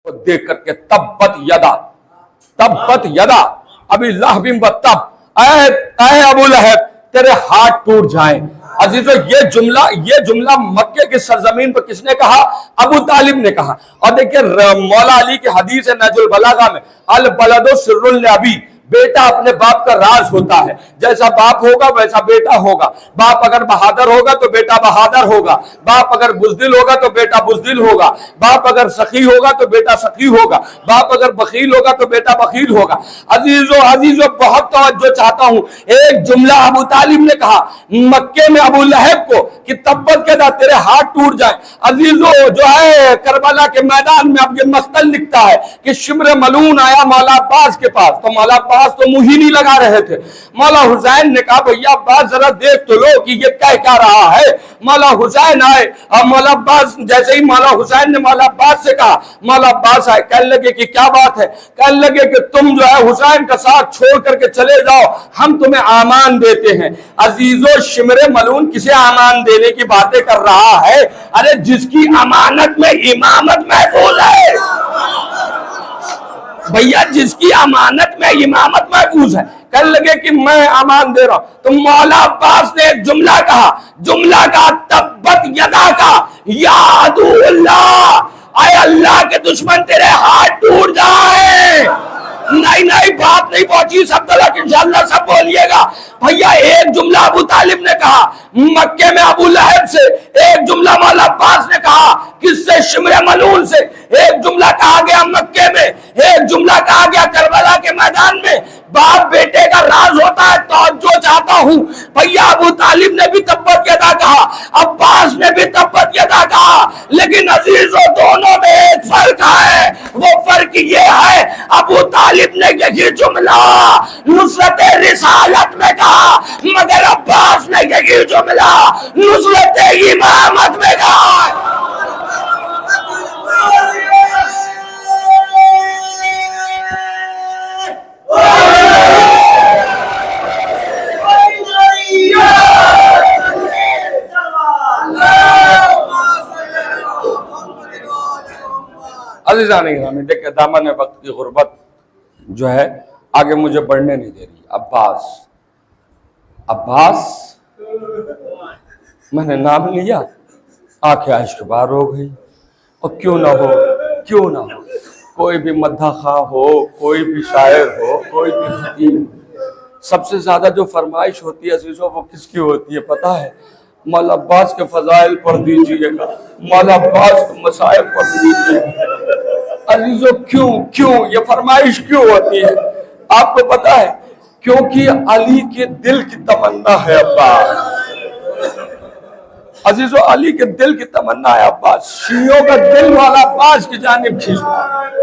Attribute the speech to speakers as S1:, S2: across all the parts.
S1: को देख करके तब्बत यदा अभी लहबिन व तब, ऐ अबू लहब तेरे हाथ टूट जाएं। अजीजो ये जुमला मक्के की सरजमीन पर किसने कहा? अबू तालिब ने कहा। और देखिए मौला अली की हदीस है नजुल बलागा में, अल बलदो सिर्रुल अबी, बेटा अपने बाप का राज होता है। जैसा बाप होगा वैसा बेटा होगा। बाप अगर बहादुर होगा तो बेटा बहादुर होगा, बाप अगर बुज़दिल होगा तो बेटा बुज़दिल होगा, बाप अगर सखी होगा तो बेटा सखी होगा, बाप अगर बखील होगा तो बेटा बखील होगा। अजीजो बहुत तवज्जो चाहता हूं। एक जुमला अबू तालिब ने कहा मक्के में अबू लहब को कि तब्बत के दा तेरे हाथ टूट जाए। अजीजो जो है करबला के मैदान में अब ये मख्तल लिखता है कि शिम्र मलून आया मौला अब्बास के पास, तो मौला अब्बास तो मुंह ही नहीं लगा रहे थे। मौला हुसैन ने कहा भैया अब्बास जरा देख तो लो कि ये कह क्या रहा है। मौला हुसैन आए और मौला अब्बास, जैसे ही मौला हुसैन ने मौला अब्बास से कहा, मौला अब्बास आए, कहने लगे कि क्या बात है? कहने लगे कि तुम जो है हुसैन का साथ छोड़ करके चले जाओ, हम तुम्हें आमान देते हैं। अजीजो शिमरे मलून किसे आमान देने की बातें कर रहा है? अरे जिसकी अमानत में इमामत महफूज है भैया, जिसकी अमानत में इमामत महफूज है। कहने लगे कि मैं अमान दे रहा हूं। तो मौला अब्बास ने एक जुमला कहा, जुमला का तब्बत यदा का यादुल्लाह, आए अल्लाह के दुश्मन तेरे हाथ टूट जाए। नहीं बात नहीं पहुंची, सब तक इंशाअल्लाह सब बोलिएगा। भैया एक जुमला अबू तालिब ने कहा मक्के में अबू लहब से, एक जुमला मौला अब्बास ने कहा किससे? शिमरे मलून से। एक जुमला कहा गया मक्के में, एक जुमला कहा गया करबला के मैदान में। बाप बेटे का राज होता है। तो जो चाहता हूं भैया अबू तालिब ने भी तब्बत यदा कहा, अब्बास ने भी तब्बत यदा कहा, लेकिन अजीजों दोनों में एक फर्क है। वो फर्क ये है अबू तालिब ने यही जुमला नुसरत रिसालत में कहा, मगर अब्बास ने यही जुमला नुसरत इमामत में कहा। अज़ीज़ान गिरामी, देखिए दामन वक्त की गुर्बत जो है आगे मुझे बढ़ने नहीं दे रही। अब्बास मैंने नाम लिया, आंखें इश्क बार हो गई। और क्यों ना हो कोई भी मद्दा खा हो, कोई भी शायर हो, कोई भी खतीब, सबसे ज्यादा जो फरमाइश होती है अजीजों वो किसकी होती है पता है? मौला अब्बास के फजाइल पढ़ दीजिएगा, मौला अब्बास के मसाइल पढ़ दीजिएगा। अजीजों क्यों ये फरमाइश क्यों होती है आपको पता है? क्योंकि अली के दिल की तमन्ना है अब्बास। अजीजों अली के दिल की तमन्ना है अब्बास। शियों का दिल मौला अब्बास की जानिब खींचता है।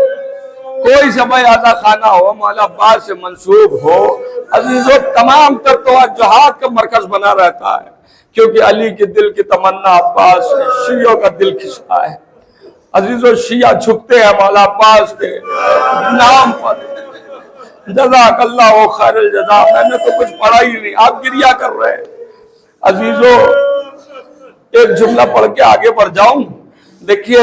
S1: कोई समय आजा खाना हो मौला अब्बास से मंसूब हो, अजीजों तमाम तवज्जुहात का मरकज बना रहता है। क्योंकि अली के दिल की तमन्ना अब्बास है, शियों का दिल खिंचता है। अजीजों शिया झुकते हैं मौला अब्बास के नाम पर। जज़ाकल्लाहु खैरल जज़ा। मैंने तो कुछ पढ़ा ही नहीं, आप गिरिया कर रहे हैं। अजीजों एक जुमला पढ़ के आगे बढ़ जाऊं। देखिए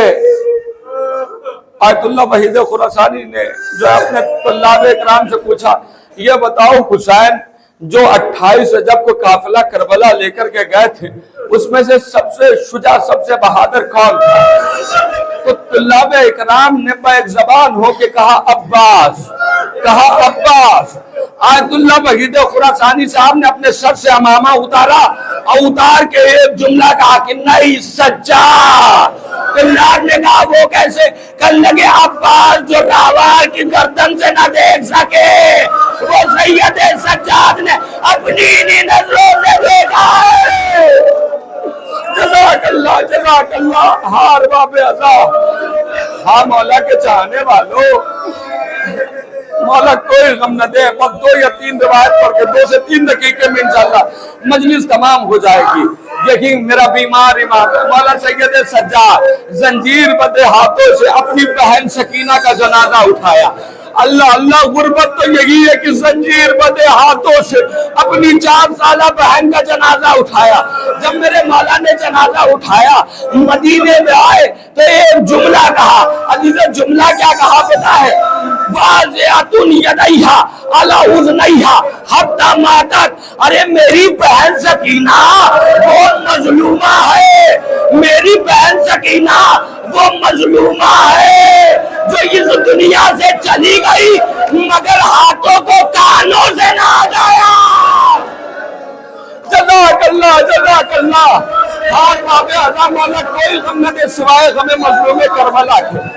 S1: आयतुल्लाह वहीद खुरासानी ने जो अपने तुल्लाब इकराम से पूछा, ये बताओ हुसैन जो 28 रजब को काफिला करबला लेकर के गए थे उसमें से सबसे शुजा सबसे बहादुर कौन था? तो तुल्लाब इकराम ने बैक ज़बान होके कहा अब्बास। आयतुल्लाह वहीद खुरासानी साहब ने अपने सर से अमामा उतारा और उतार के एक जुमला कहा कि नहीं सच्चा। तुल्लाब ने कहा वो कैसे? कल लगे अब्बास जो रावार की गर्दन से न देख सके वो सैयद सज्जाद ने अपनी नजरों से देखा है। जज़ाकल्लाह हार बाबे अज़ा। हाँ मौला के चाहने वालों, मौला कोई गम न दे। बस 2 या 3 रिवायत पढ़ के 2 से 3 दकीके में इंशाअल्लाह मजलिस तमाम हो जाएगी। देखिए मेरा बीमार इमाम मौला सैयद सज्जाद जंजीर बंदे हाथों से अपनी बहन सकीना का जनाजा उठाया। अल्लाह अल्लाह, गुर्बत तो यही है कि जंजीर बंधे हाथों से अपनी 4 साल बहन का जनाजा उठाया। जब मेरे मौला ने जनाजा उठाया, मदीने में आए तो एक जुमला कहा। अजीज, जुमला क्या कहा पता है? वाज़िअतुन यदैहा अला उज़नैहा हत्ता मातत। अरे मेरी बहन सकीना वो मजलूमा है, मेरी बहन सकीना वो मजलूमा है जो इस दुनिया से चली गई मगर हाथों को कानों से ना आया। जज़ाकल्लाह जज़ाकल्लाह। हाँ बाबे आज़म वाला कोई गम न दे सिवाय गमे मजलूम करबला के।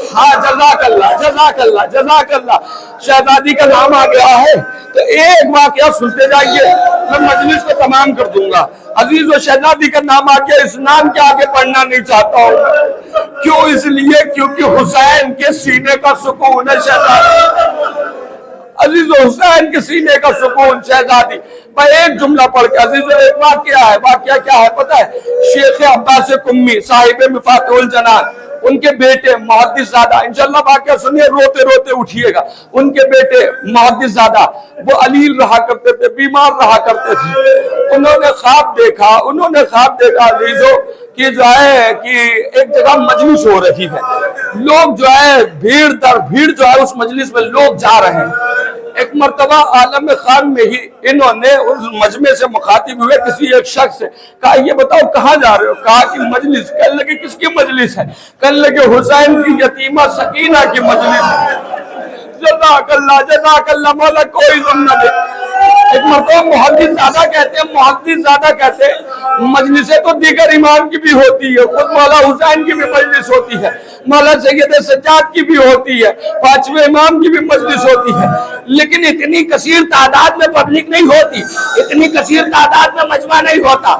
S1: हाँ जज़ाकल्लाह जज़ाकल्लाह जज़ाकल्लाह। शहजादी का नाम आ गया है तो एक वाकया सुनते जाइए, मैं मजलिस को तमाम कर दूंगा। अजीज व शहजादी का नाम आ गया, इस नाम के आगे पढ़ना नहीं चाहता हूँ। क्यों? इसलिए क्योंकि हुसैन के सीने का सुकून है शहजादी। अजीज हुसैन के सीने का सुकून शहजादी। मैं एक जुमला पढ़ के अजीज, एक वाकया है। वाकया क्या है पता है? शेख अब्बास कुम्मी साहिब मिफातुल जनान, उनके बेटे मुहद्दिसज़ादा, इंशाअल्लाह वाकया सुनिए, रोते रोते उठिएगा। उनके बेटे मुहद्दिसज़ादा वो अलील रहा करते थे, बीमार रहा करते थे। उन्होंने ख्वाब देखा अजीजों कि जो है कि एक जगह मजलिस हो रही है, लोग जो है भीड़ दर भीड़ जो है उस मजलिस में लोग जा रहे हैं। एक मर्तबा आलम खान में ही इन्होंने उस मजमे से मुखातिब हुए किसी एक शख्स से, कहा ये बताओ कहाँ जा रहे हो? कहा कि मजलिस। कहने लगे किसकी मजलिस है? कहने लगे हुसैन की यतीमा सकीना की मजलिस है। जज़ाकल्लाह जज़ाकल्लाह, मौला कोई गम न दे। एक मर्तबा मुहद्दिसज़ादा कहते हैं मजलिसें तो दीगर इमाम की भी होती है, खुद मौला हुसैन की भी मजलिस होती है, मौला सैयद सज्जाद की भी होती है, 5वें इमाम की भी मजलिस होती है, लेकिन इतनी कसीर तादाद में पब्लिक नहीं होती, इतनी कसीर तादाद में मजमा नहीं होता।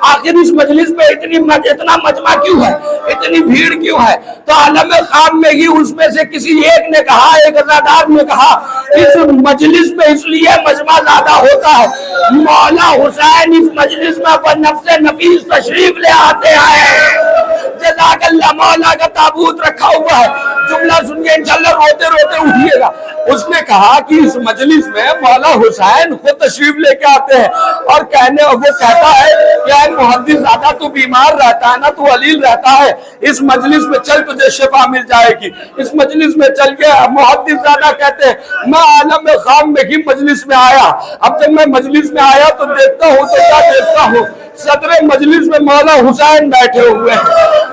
S1: आखिर इस मजलिस में इतना मजमा क्यों है, इतनी भीड़ क्यों है? तो आलम खाम में ही उसमें से किसी एक ने कहा, एक अज़ादार ने कहा, इस मजलिस में इसलिए मजमा ज्यादा होता है, मौला हुसैन इस मजलिस में अपन नफ्से नफीस तशरीफ ले आते हैं। जज़ाकल्लाह, मौला का ताबूत रखा हुआ है। जुमला सुनिए, इंशाअल्लाह रोते रोते उठिएगा। उसने कहा कि इस मजलिस में मौला हुसैन खुद तशरीफ लेके आते हैं और वो कहता है कि मुहद्दिसज़ादा तू बीमार रहता है ना, तू अलील रहता है, इस मजलिस में चल तुझे शिफा मिल जाएगी। इस मजलिस में चल के मुहद्दिसज़ादा कहते हैं मैं आलम खाम में ही मजलिस में आया। अब जब मैं मजलिस में आया तो देखता हूँ तो क्या देखता हूँ, सदर मजलिस में मौला हुसैन बैठे हुए हैं।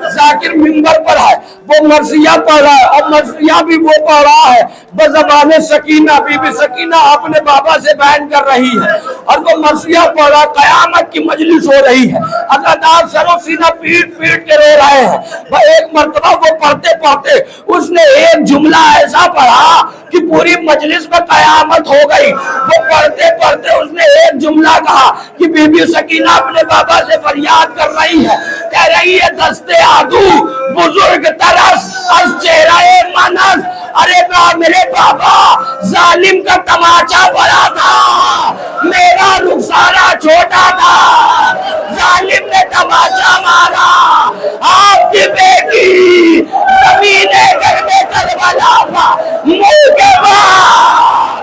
S1: जाकिर मिंबर पर है, वो मरसिया पढ़ रहा है और मरसिया भी वो पढ़ रहा है बज़बाने सकीना। बीबी सकीना अपने बाबा से बयान कर रही है और वो मरसिया पढ़ रहा। कयामत की मजलिस हो रही है, अदादार सरो सीना पीट पीट के रो रहे हैं। वह एक मर्तबा वो पढ़ते पढ़ते उसने एक जुमला ऐसा पढ़ा कि पूरी मजलिस में कयामत हो गई। वो पढ़ते पढ़ते उसने एक जुमला कहा कि बीबी सकीना अपने बाबा से फरियाद कर रही है, कह रही है दस्ते आदू बुजुर्ग तरस और चेहरा मनस। अरे मेरे बाबा जालिम का तमाचा बड़ा था, मेरा रुखसारा छोटा था, जालिम ने तमाचा मारा, आपकी बेटी ज़मीने घर में करबला था मुंह के बाद।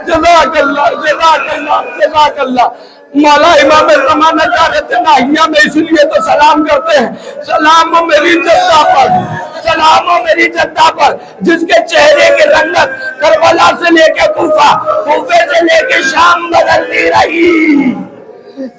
S1: जज़ाकल्लाह जज़ाकल्लाह जज़ाकल्लाह। मौला इमाम ज़माना क्या कहते हैं नाहिया में, इसलिए तो सलाम करते हैं। सलाम हो मेरी जद्दा पर, सलाम हो मेरी जद्दा पर, जिसके चेहरे की रंगत करबला से लेके कूफा, कूफे से लेके शाम बदलती रही।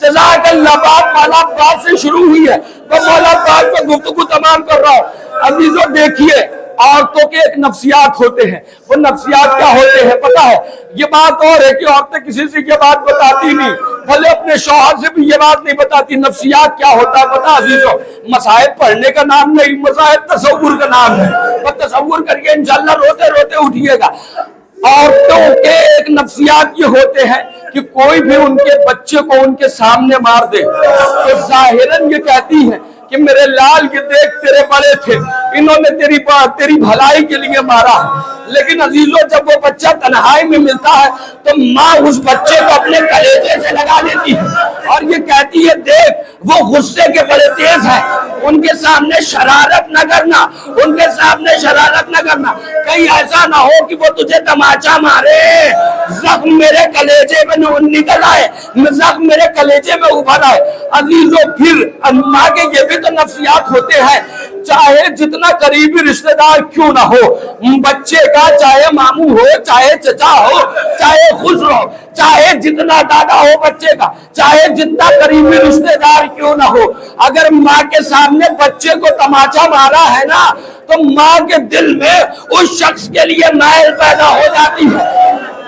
S1: जज़ाकल्लाह। बात मौला अब्बास से शुरू हुई है, तो मौला अब्बास पर गुफ्तगू तमाम कर रहा हूँ। अजीजों देखिए, औरतों के एक नफ्सियात होते हैं। वो नफ्सियात क्या होते हैं पता है? ये बात और है कि औरतें किसी से ये बात बताती नहीं, भले अपने शौहर से भी ये बात नहीं बताती। नफ्सियात क्या होता है पता अजीजों? मसाइब पढ़ने का नाम नहीं, मसाइब तसव्वुर का नाम है। और तसव्वुर करके इंशाअल्लाह रोते रोते उठिएगा। औरतों के एक नफ्सियात ये होते हैं कि कोई भी उनके बच्चे को उनके सामने मार दे तो जाहिरन ये कहती है कि मेरे लाल के देख तेरे बड़े थे, इन्होंने तेरी भलाई के लिए मारा। लेकिन अजीजों जब वो बच्चा तन्हाई में मिलता है तो माँ उस बच्चे को अपने कलेजे से लगा लेती है और ये कहती है देख वो गुस्से के बड़े तेज है, उनके सामने शरारत न करना, उनके सामने शरारत न करना। कहीं ऐसा ना हो कि वो तुझे तमाचा मारे, जख्म मेरे कलेजे में निकल आए, जख्म मेरे कलेजे में उभर आए। अजीजों, फिर माँ के ये भी तो नफ्सियात होते हैं, चाहे जितना करीबी रिश्तेदार क्यों ना हो बच्चे का, चाहे मामू हो, चाहे चचा हो, चाहे खुश हो, चाहे जितना दादा हो बच्चे का, चाहे जितना करीबी रिश्तेदार क्यों ना हो, अगर माँ के सामने बच्चे को तमाचा मारा है ना, तो माँ के दिल में उस शख्स के लिए मैल पैदा हो जाती है,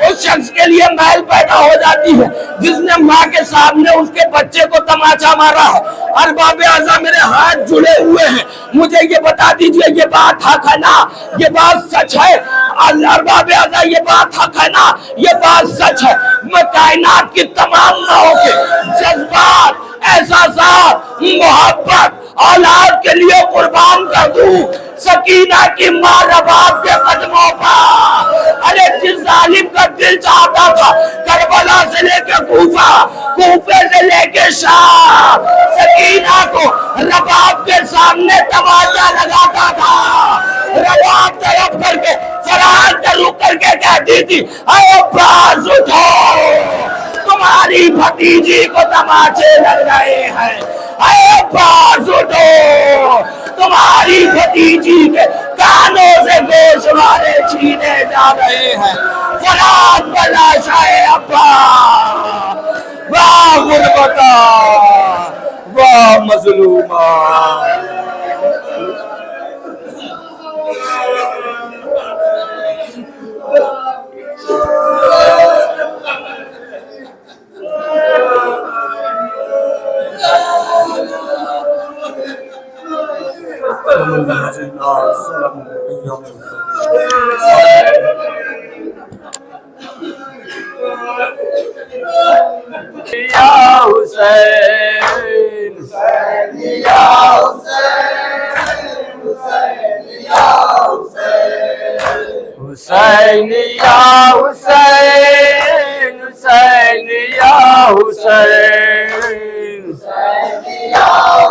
S1: उस शख्स के लिए मैल पैदा हो जाती है जिसने माँ के सामने उसके बच्चे को तमाचा मारा है। अरबाब आज़ा, मेरे हाथ जुड़े हुए हैं, मुझे ये बता दीजिए, ये बात हक है ना, ये बात सच है? अरबाब आज़ा, ये बात हक है ना, ये बात सच है? मैं कायनात की तमाम माओं के जज्बात, एहसासात, मोहब्बत औलाद के लिए कुर्बान कर दूं, सकीना की माँ रबाब के कदमों पर। अरे जिस जालिम का दिल चाहता था करबला से लेके कूफा, कूफे से लेके शाम, सकीना को रबाब के सामने तमाचा लगाता था, रबाब तरफ करके फरहाद का रुख करके कहती थी, अरे अब्बास उठो, तुम्हारी भतीजी को तमाचे लग रहे हैं, अरे अब्बास उठो, तुम्हारी भतीजी के कानों से गोश वाले छीने जा रहे हैं। फराद बला शाहे अब्बा, वाह गुरबता, वाह मजलूमा। या हुसैन, या हुसैन, हुसैन या हुसैन, हुसैन या हुसैन, हुसैन या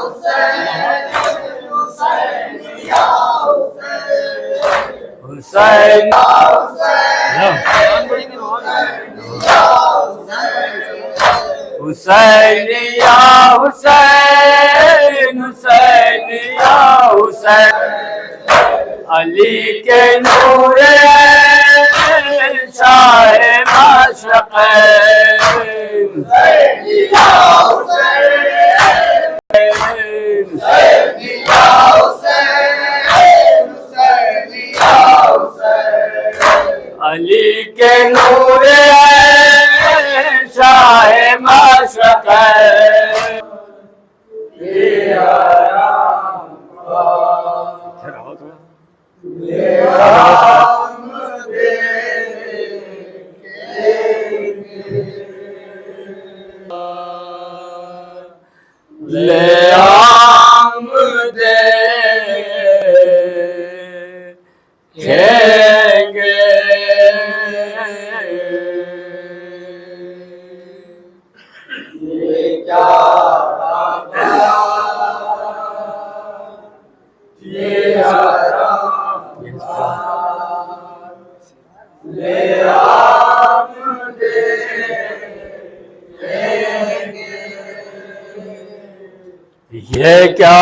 S1: हुसैन, हुसैन हुसैन या हुसैन, हुसैन या हुसैन, अली के नूर शाह मशरक़ैन, हुसैन या हुसैन, हुसैन या हुसैन, हुसैन या हुसैन, अली के नूर शाह मशरक़ैन। ले आम दे खेंगे, ये क्या ये हराम ले आम दे ये क्या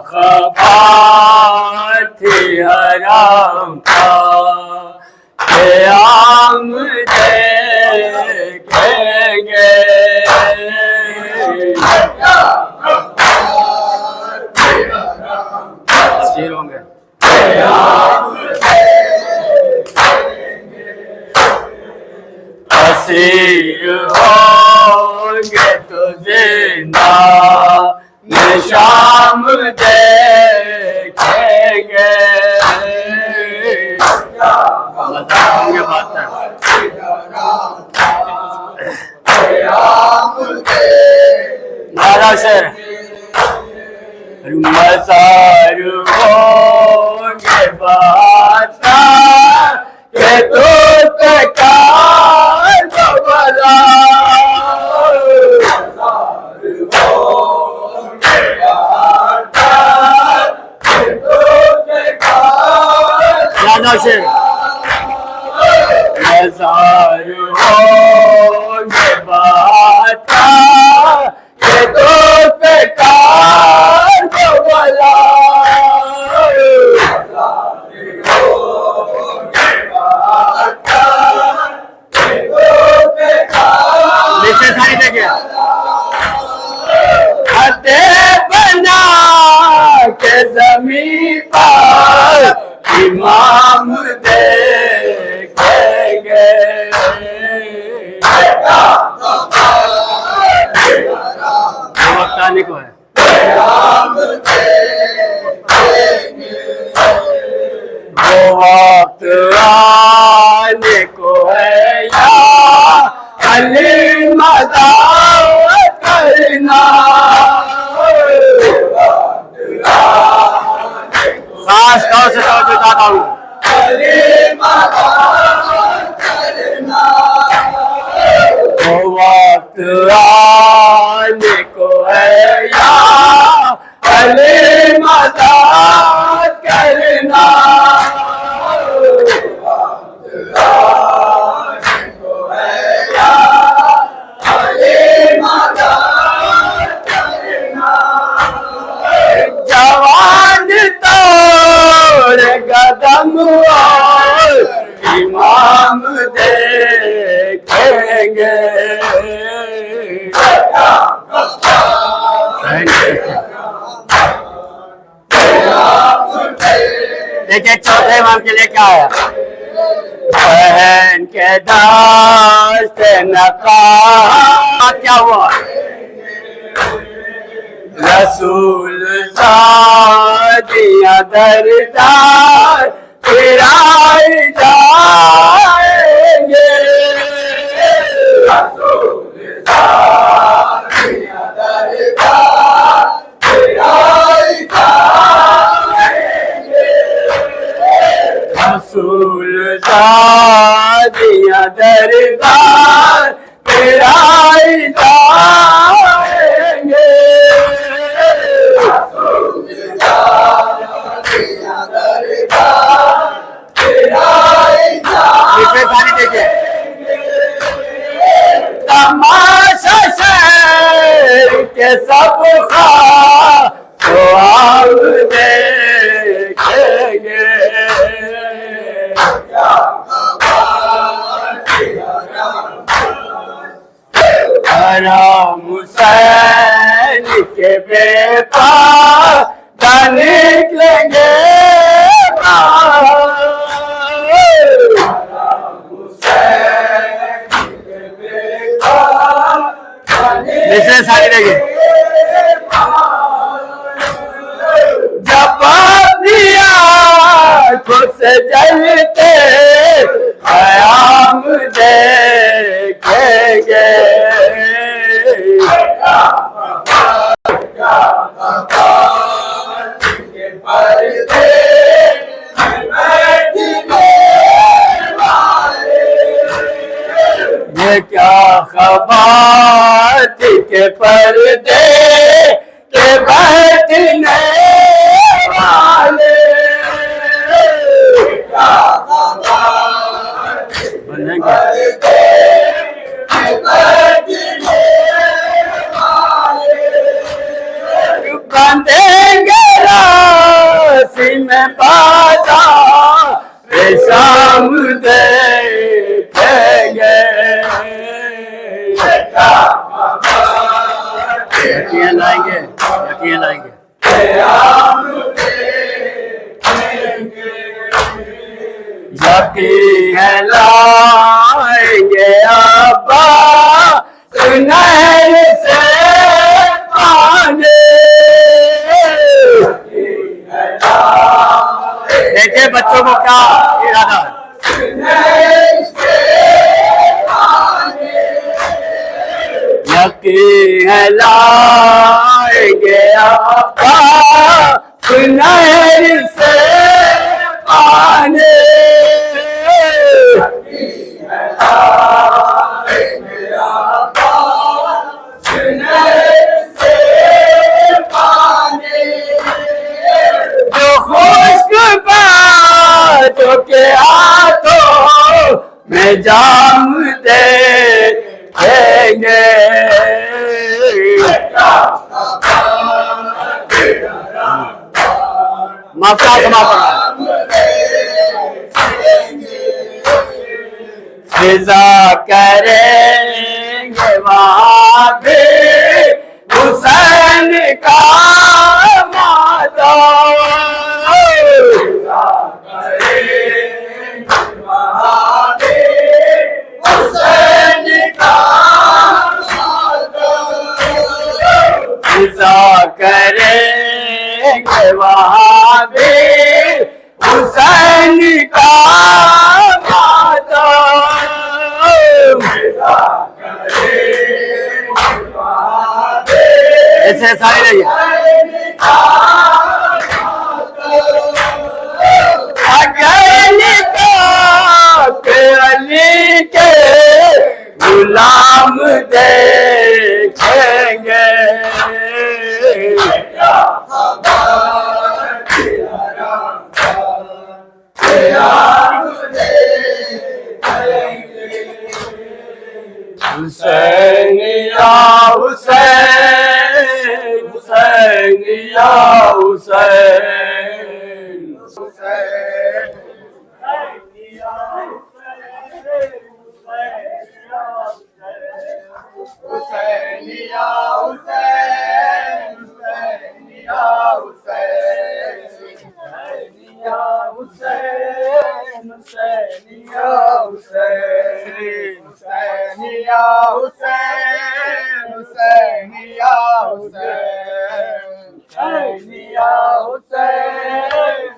S1: खबर थी हराम का, ये आम देखेंगे, शेर होंगे, असीर होंगे तो जिंदा शाम देखेंगे। बताओगे बात नारा शेर, मसार होंगे बात के तो तकार बला,
S2: शेर नज़ार हो ये बात ये तो बेकार को भला नीचे सारी देखिए हते बना के ज़मीन पर इमाम देखेंगे वक्त आने को है वो वक्त आने को है या अली मदाद करना खास तौर से तवज्जो चाहता हूँ वो वक्त आने को है या अली मदद करना जवान तोड़ कदम और इमाम देखेंगे देखिए चौथे इमाम के लिए क्या है बहन के दास्त नकाब क्या हुआ रसूल सादिया दरदार फिराए जाएंगे रसूल सादिया दरदार फिराए जाएंगे रसूल सादिया दरदार फिराए जाएंगे सारी देखिए तमाशा शहर के सब खा तो आप देखेंगे हराम हुसैन के बेटा निकलेंगे दूसरे सारी देखिए जब दिया खुद से जलते कयाम देखेंगे ये क्या खबर के पर्दे के बैठने वाले बंधेंगे राशि में बाजा शाम देखेंगे यकीन लाएंगे यकीन लाएंगे यकीन लाएंगे अब्बा सुनहर से पानी देखिए बच्चों को क्या इरादा है यकीन लाएंगे आपका सुनहर से पानी जो खुश्क बातों के जाम देखेंगे। माता समापन फिजा करेंगे वहाँ पे हुसैन का माता। फिजा करेंगे वहाँ पे हुसैन का माता। फिजा करेंगे वहाँ पे हुसैन का माता। ऐसे सारे रहिए। अली के गुलाम देखेंगे। हुसैन या हुसैन, हुसैन या हुसैन, हुसैन या हुसैन, हुसैन या हुसैन, हुसैन या हुसैन, हुसैन या हुसैन, हुसैन या हुसैन, हुसैन या हुसैन, हुसैन या हुसैन, हुसैन या हुसैन, हुसैन या हुसैन।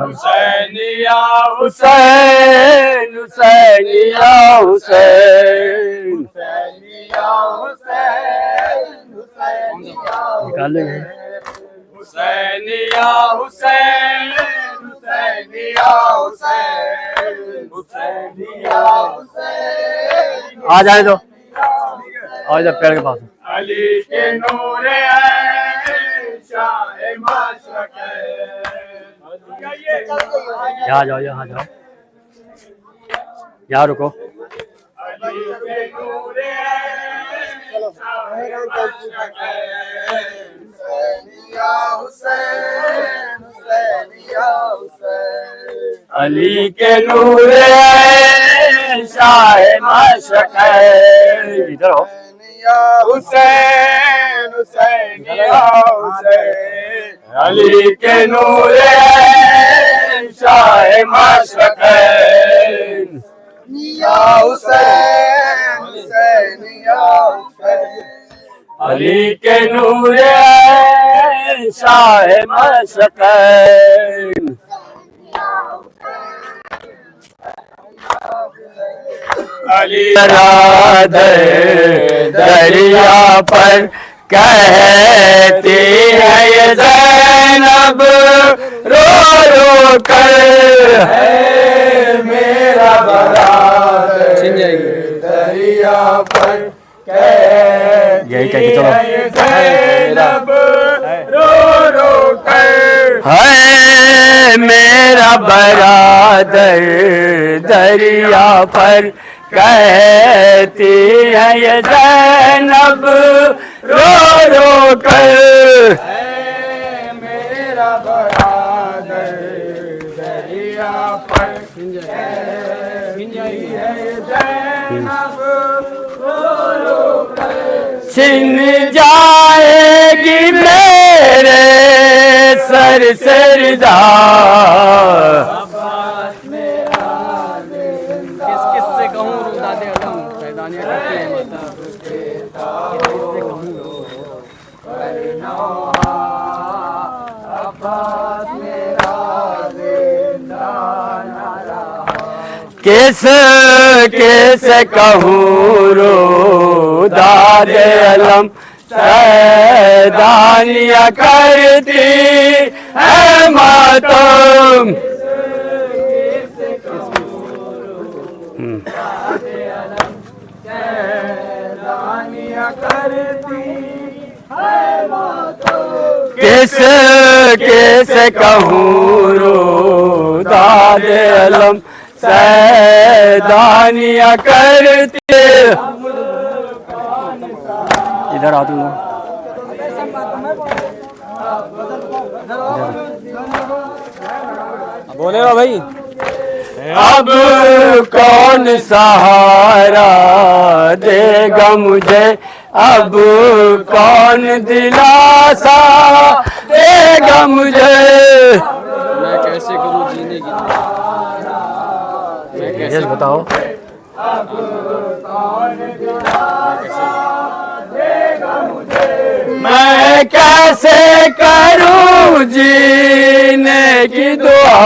S2: हुसैन या हुसैन, हुसैन या हुसैन, हुसैन या हुसैन, हुसैन या निकालेंगे। हुसैन या हुसैन, हुसैन या हुसैन, हुसैन या हुसैन। आ जाए तो आ जाए पेड़ के पास। अली के नूर है शाह माशरक़ है। यहाँ जाओ, यहाँ जाओ, यहाँ रुको। अली के नूर है शाह माशरक़ है। हुसैन, हुसैन या हुसैन। अली के नूर शाह माशरक़ है। इधर हो। हुसैन, हुसैन या हुसैन। अली के नूर शाह माशरक़ है। या हुसैन, हुसैन या हुसैन। अली के नूर शाह माशरक़ है। अली दरिया पर कहती है ये ज़ैनब रो रो कर, है मेरा बरादर दरिया पर कहती है ये ज़ैनब रो रो कर, है मेरा बरादर दरिया पर कहती है ये ज़ैनब रो रो कर, है मेरा बरादर दरिया पर कहती है ये ज़ैनब रो रो कर। छिन जाएगी मेरे सर से रिदा, किससे कहूँ रुदादे अलम सैदानिया करते हैं किस किस कहूँ रो दादे अलम सैदानिया करती है मातम। किस किस कहूँ रो दादे
S3: अलम सैदानिया करते। इधर आ तू। बोलेगा भाई। अब कौन सहारा देगा मुझे, अब कौन दिलासा देगा मुझे।
S2: मैं कैसे करूं जीने की, मैं कैसे
S3: बताओ। मैं कैसे करूं जीने की दुआ।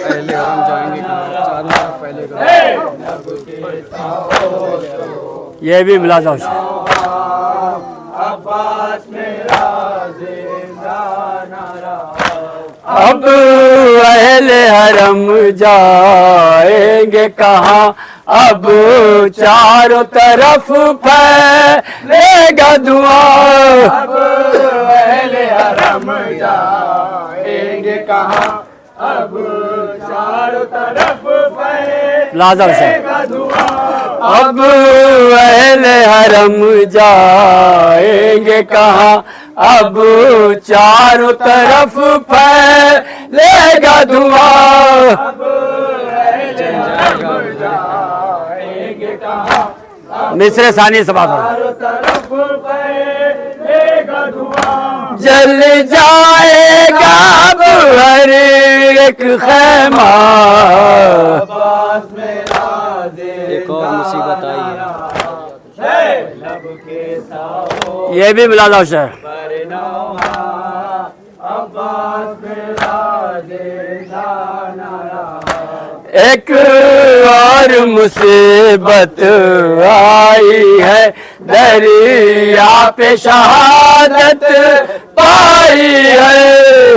S2: पहले हम जाएंगे चारों तरफ पहले करो।
S3: ये भी मिला जाओ। अब अहले हरम जाएंगे कहाँ, अब चारों तरफ फैलेगा धुआं।
S2: अब अहले हरम जाएंगे कहाँ, अब चारों तरफ
S3: लाजम से
S2: फैलेगा धुआं।
S3: अब अहले हरम जाएंगे कहाँ, अब चारों तरफ फैलेगा धुआं।
S2: अब अहले हरम जाएंगे कहाँ,
S3: मिस्र सानी से बात हो।
S2: चारों तरफ फैलेगा धुआं।
S3: जल जाएगा अब हर एक खैमा।
S2: अब्बास मेरा
S4: एक और मुसीबत आई
S2: है, लब के साओ
S3: ये भी मिला जाओ शेर।
S2: अब्बास मेरा जिंदा नारा।
S3: एक और मुसीबत आई है, दरिया पे शहादत पाई है।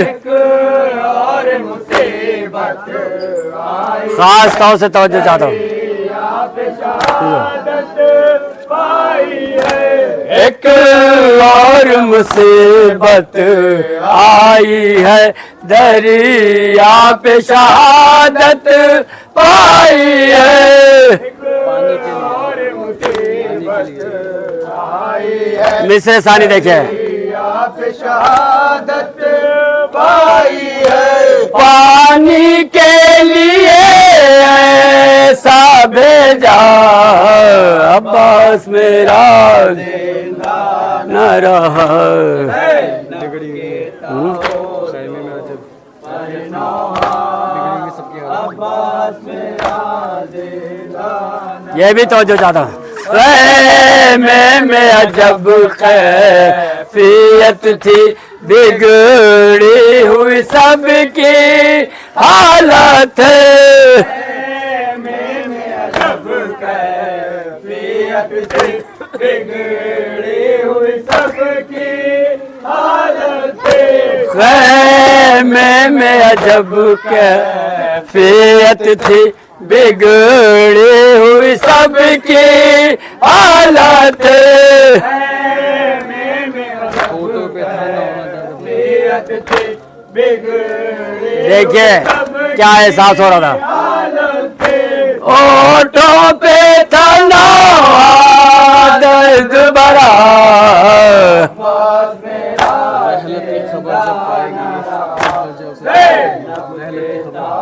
S2: एक और मुसीबत आई,
S3: खास तौर से तवज्जो चाहता हूँ।
S2: आप शहादत पाई है।
S3: एक और मुसीबत आई है, दरिया पे शहादत पाई है।
S2: और मुसीबत आई है,
S3: मिस्र सानी देखिए।
S2: आप शहादत पाई है।
S3: पानी के लिए ऐसा भेजा, अब्बास मेरा न रहा।
S4: खैमे में जब बिगड़ेंगे सबकी हालत।
S3: ये भी तो जो चाहता हूँ। में अजब कैफियत थी, बिगड़ी हुई सबकी हालत।
S2: बिगड़ी हुई सबकी हालत।
S3: खैमे में अजब कैफियत थी, बिगड़ी हुई सबकी हालत।
S4: फोटो पे था
S3: देखिए क्या एहसास हो रहा था। ओठों पे था नौहा दर्द भरा।
S4: रहलत की खबर जब पाएगी, रहलत की खबर।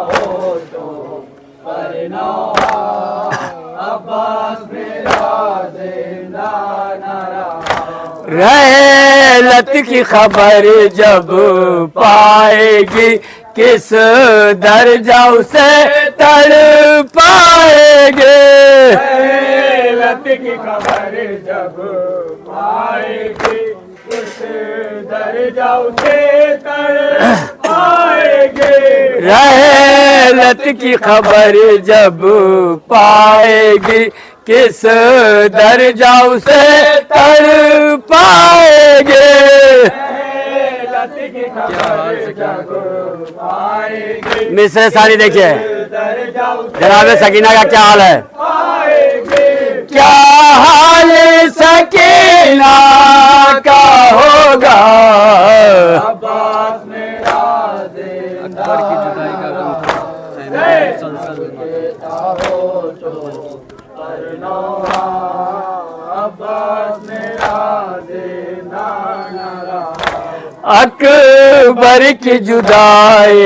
S3: रहलत की खबर जब पाएगी, किस दर्जा उसे तड़ पाएंगे।
S2: रहलत की खबर जब पाएगी, किस दर्जा उसे तड़ पाएंगे।
S3: रहलत की खबर जब पाएगी, किस दर्जा उसे तड़ पाएंगे।
S2: रहलत की खबर जब पाएगी,
S3: मिस्र सारी देखिए।
S2: दर्जा उसे
S3: जनाब सकीना का क्या हाल है?
S2: पाएंगे।
S3: क्या हाल सकीना का होगा?
S2: अब्बास मेरा
S3: अकबर की जुदाई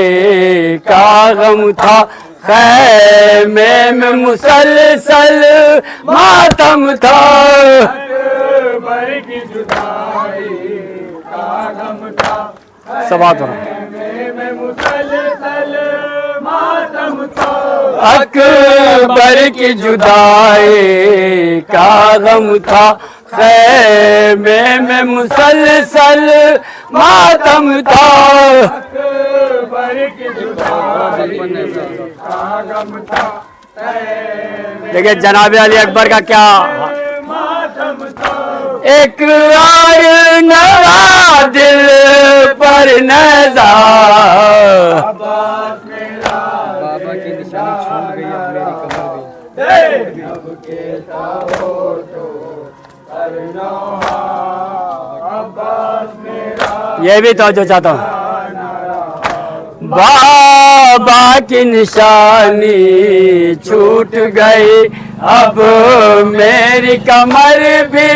S3: का गम था, खैमे में मुसलसल मातम था।
S2: अकबर की जुदाई का गम था,
S3: सवात
S2: में मुसलसल मातम था।
S3: अकबर की जुदाई का गम था, खैमे में मुसलसल मातम था।
S2: अकबर की जुदाई का गम था,
S3: देखिए जनाब अली अकबर का क्या
S2: मातम था।
S3: एक और नवा दिल पर नज़ा,
S2: अब्बास मेरा
S4: बाबा की निशानी छूट गई, अब मेरी कमर भी।
S2: जब कहता हो तो करना, अब्बास मेरा
S3: ये भी तो जो चाहता हूँ। बाबा की निशानी छूट गई, अब मेरी कमर भी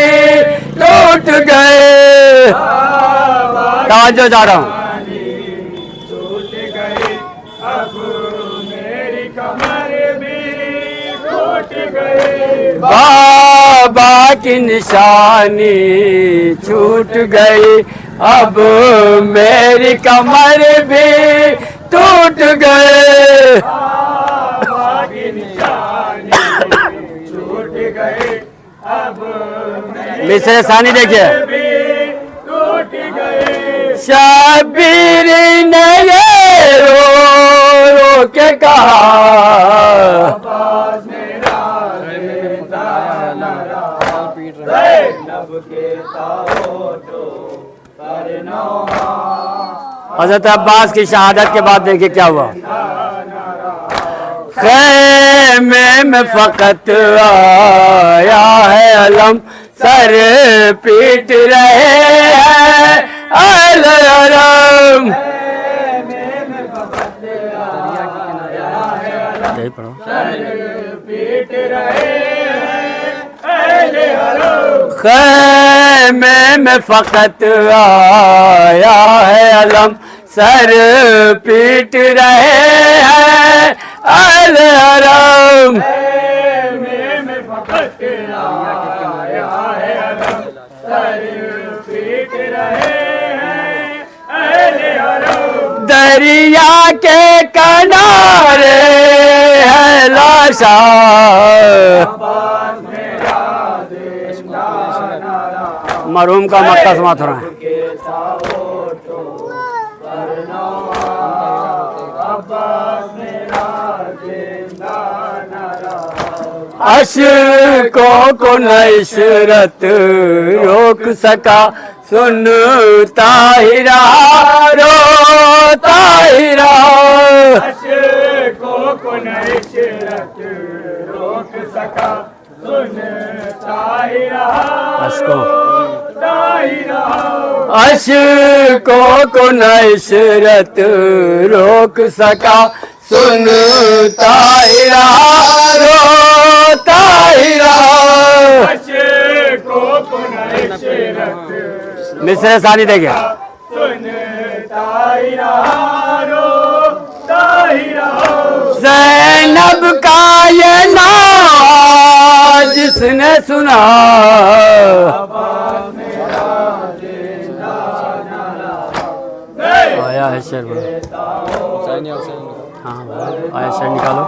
S3: टूट गए। कहाँ जो जा रहा हूँ।
S2: छूट गई, अब मेरी कमर भी टूट गई।
S3: बाबा की निशानी छूट गई, अब मेरी कमर भी टूट गए।
S2: बाबा की निशानी छूट गई, अब
S3: मिसरे सानी देखिए।
S2: भी टूट गई।
S3: शबीर ने ये रो रो के कहा,
S2: अब्बास मेरा जिंदा न रहा, ज़ैनब कहता हो तो करना।
S3: हजरत अब्बास की शहादत के बाद देखिए क्या हुआ। खैमे में फकत आया है अलम, सर पीट रहे हैं अहल हरम। यही पढ़ो।
S2: पीट रहे हैं अहले हरम,
S3: खैमे में फकत आया है अलम, सर पीट रहे हैं अहल हरम।
S2: में फकत आया है अलम, सर पीट रहे हैं अहले हरम।
S3: दरिया के किनारे है लाशा,
S2: अब्बास मेरा जिंदा न रहा,
S3: मरहूम का मक्का समात हो रहा है।
S2: कहता हो तो करना। अब्बास मेरा जिंदा न रहा,
S3: अशकों को न इशरत रोक सका, सुनता ही रहा रोता ही रहा।
S2: अशकों को न इशरत रोक सका, सुनता ही रहा रोता ही रहा।
S3: अशकों को न इशरत रोक सका, सुनता ही रहा रोता ही रहा।
S2: अशकों को न इशरत
S3: मिसरे सानी देखिए।
S2: सुनता ही रहा रोता ही रहा।
S3: ज़ैनब का ये नाम जिसने सुना, आया है शेर बोलो।
S4: हुसैन या हुसैन।
S3: हाँ आया शेर निकालो।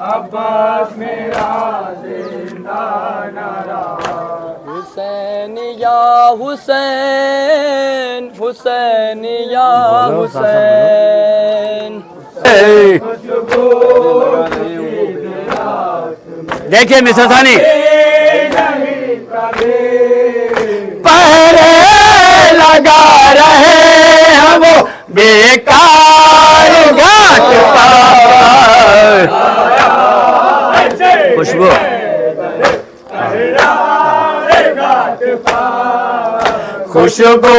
S2: अब्बास मेरा जिंदा न रहा,
S4: हुसैन या हुसैन, हुसैन या
S3: बोलो, साथ साथ
S4: हुसैन।
S3: देखिए मिसर सानी
S2: नहीं कभी
S3: पहरे लगा रहे हैं वो बेकार घाट पर। खुशबू खुशबू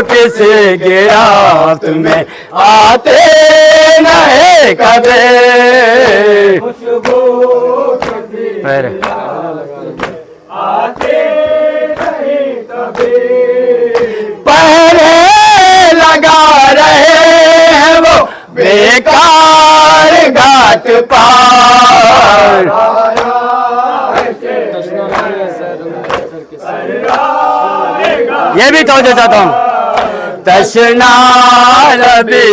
S3: किसे गिरात में आते नहीं कदे।
S2: खुशबू
S3: पैर
S2: आते
S3: ये भी तवज्जो चाहता हूँ। तशना लबी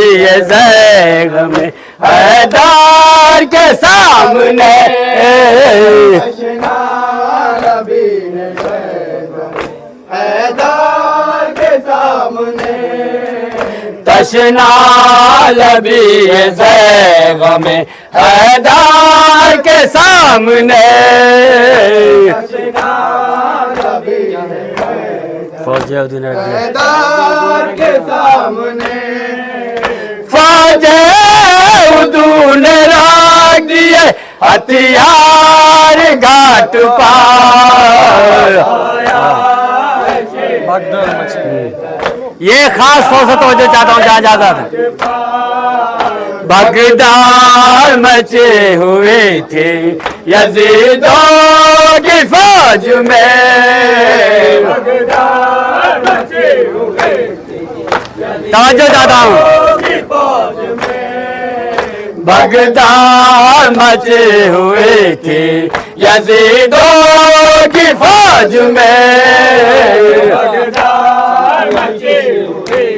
S3: ज़ैग में हैदर के सामने, तशना लबी ज़ैग में हैदर के सामने, फौजिया
S2: के सामने
S3: फौजिया ने रख दिए हथियार घाट पार। ये खास फौसत हो जो चाहता हूँ, जहाँ जाता था बगदाद मचे हुए थे यजीदों की फौज में, तवज्जो चाहता हूँ। बगदाद मचे हुए थे यजीदों की फौज में,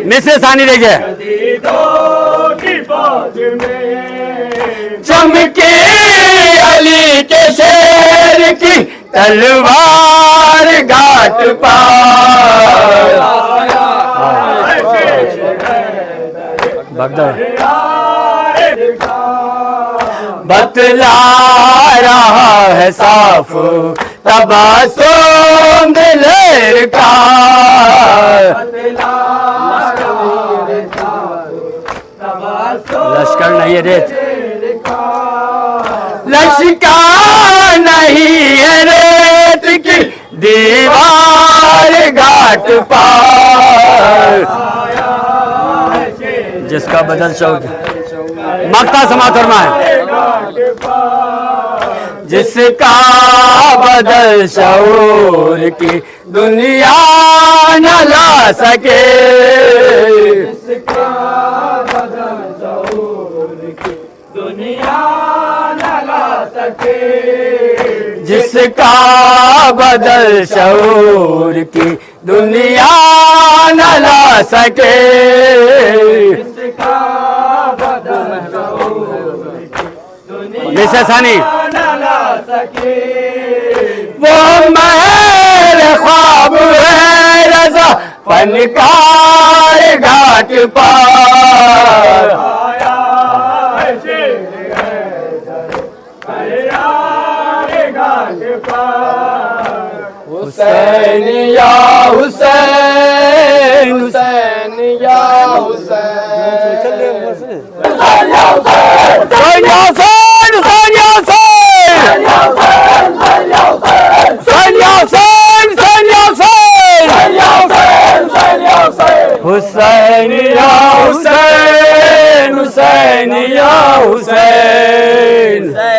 S3: मिस्र सानी देखिए। चमके अली के शेर की तलवार घाट पार। बगदाद बतला रहा है साफ तबासुम दिलेर का, लश्कर नहीं है रेत, लश्कर नहीं है रेत की दीवार घाट पार। जिसका बदल शौक मक्ता समात फरमाए, जिसका बदल शऊर की दुनिया न ला सके, जिसका बदल शऊर की दुनिया न ला सके, जिसका बदल शऊर की दुनिया न ला सके, जिसका बदल सानी वो महल ख्वाब है रज़ा फनकार घाट पार। हुसैन या हुसैन, हुसैन या हुसैन, हुसैन या हुसैन, हुसैन या हुसैन।